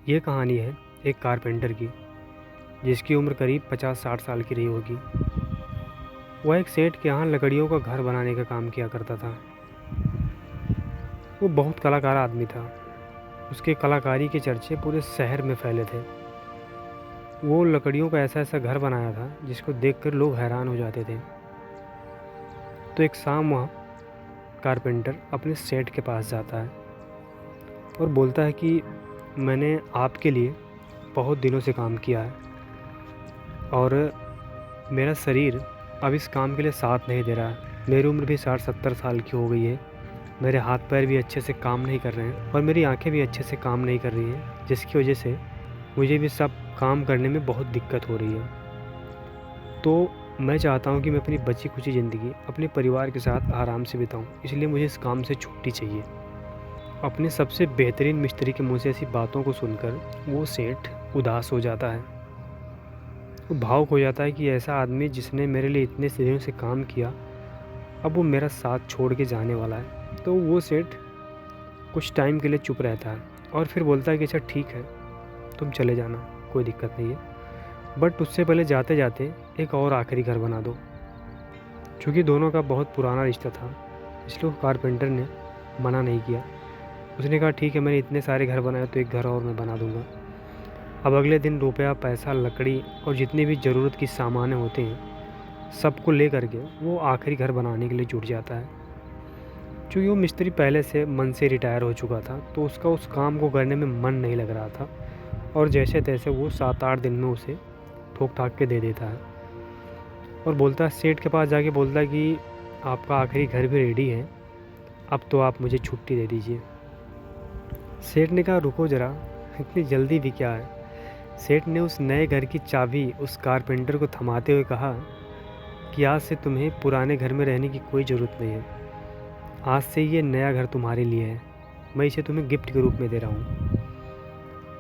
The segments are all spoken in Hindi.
ये कहानी है एक कारपेंटर की, जिसकी उम्र करीब 50-60 साल की रही होगी। वह एक सेठ के यहाँ लकड़ियों का घर बनाने का काम किया करता था। वो बहुत कलाकार आदमी था। उसके कलाकारी के चर्चे पूरे शहर में फैले थे। वो लकड़ियों का ऐसा घर बनाया था जिसको देखकर लोग हैरान हो जाते थे। तो एक शाम वह कारपेंटर अपने सेठ के पास जाता है और बोलता है कि मैंने आपके लिए बहुत दिनों से काम किया है और मेरा शरीर अब इस काम के लिए साथ नहीं दे रहा है। मेरी उम्र भी 60-70 साल की हो गई है। मेरे हाथ पैर भी अच्छे से काम नहीं कर रहे हैं और मेरी आंखें भी अच्छे से काम नहीं कर रही हैं, जिसकी वजह से मुझे भी सब काम करने में बहुत दिक्कत हो रही है। तो मैं चाहता हूँ कि मैं अपनी बची खुची ज़िंदगी अपने परिवार के साथ आराम से बिताऊँ, इसलिए मुझे इस काम से छुट्टी चाहिए। अपने सबसे बेहतरीन मिस्त्री के मुँह से ऐसी बातों को सुनकर वो सेठ उदास हो जाता है। वो भावुक हो जाता है कि ऐसा आदमी जिसने मेरे लिए इतने दिनों से काम किया, अब वो मेरा साथ छोड़ के जाने वाला है। तो वो सेठ कुछ टाइम के लिए चुप रहता है और फिर बोलता है कि अच्छा ठीक है, तुम चले जाना, कोई दिक्कत नहीं है, बट उससे पहले जाते जाते एक और आखिरी घर बना दो। चूँकि दोनों का बहुत पुराना रिश्ता था, इसलिए कारपेंटर ने मना नहीं किया। उसने कहा ठीक है, मैंने इतने सारे घर बनाए तो एक घर और मैं बना दूँगा। अब अगले दिन रुपया, पैसा, लकड़ी और जितनी भी ज़रूरत की सामानें होते हैं, सबको ले कर के वो आखिरी घर बनाने के लिए जुट जाता है। चूँकि वो मिस्त्री पहले से मन से रिटायर हो चुका था, तो उसका उस काम को करने में मन नहीं लग रहा था और जैसे तैसे वो 7-8 दिन में उसे ठोक-ठाक के दे देता है और बोलता है, सेठ के पास जाके बोलता है कि आपका आखिरी घर भी रेडी है, अब तो आप मुझे छुट्टी दे दीजिए। सेठ ने कहा रुको ज़रा, इतनी जल्दी भी क्या है। सेठ ने उस नए घर की चाबी उस कारपेंटर को थमाते हुए कहा कि आज से तुम्हें पुराने घर में रहने की कोई ज़रूरत नहीं है। आज से ये नया घर तुम्हारे लिए है, मैं इसे तुम्हें गिफ्ट के रूप में दे रहा हूँ।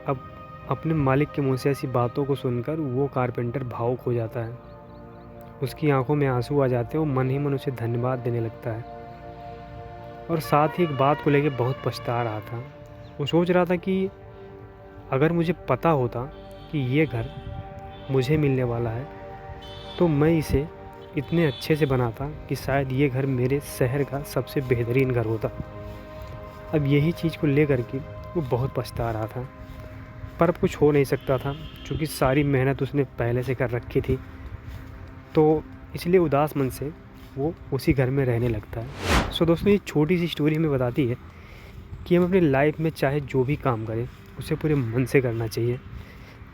अब अपने मालिक के मुँह से ऐसी बातों को सुनकर वो कारपेंटर भावुक हो जाता है। उसकी आंखों में आंसू आ जाते हैं और मन ही मन उसे धन्यवाद देने लगता है और साथ ही एक बात को लेकर बहुत पछता रहा था। वो सोच रहा था कि अगर मुझे पता होता कि ये घर मुझे मिलने वाला है, तो मैं इसे इतने अच्छे से बनाता कि शायद ये घर मेरे शहर का सबसे बेहतरीन घर होता। अब यही चीज़ को लेकर के वो बहुत पछता रहा था, पर अब कुछ हो नहीं सकता था, क्योंकि सारी मेहनत उसने पहले से कर रखी थी। तो इसलिए उदास मन से वो उसी घर में रहने लगता है। सो दोस्तों, ये छोटी सी स्टोरी हमें बताती है कि हम अपनी लाइफ में चाहे जो भी काम करें, उसे पूरे मन से करना चाहिए।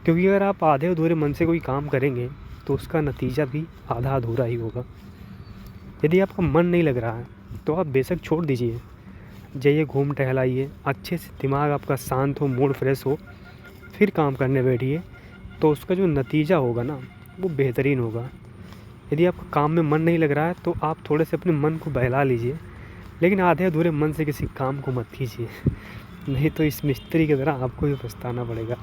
क्योंकि अगर आप आधे अधूरे मन से कोई काम करेंगे तो उसका नतीजा भी आधा अधूरा ही होगा। यदि आपका मन नहीं लग रहा है तो आप बेशक छोड़ दीजिए, जाइए घूम टहलाइए, अच्छे से दिमाग आपका शांत हो, मूड फ्रेश हो, फिर काम करने बैठिए, तो उसका जो नतीजा होगा ना, वो बेहतरीन होगा। यदि आपका काम में मन नहीं लग रहा है तो आप थोड़े से अपने मन को बहला लीजिए, लेकिन आधे अधूरे मन से किसी काम को मत कीजिए, नहीं तो इस मिस्त्री की तरह आपको भी पछताना पड़ेगा।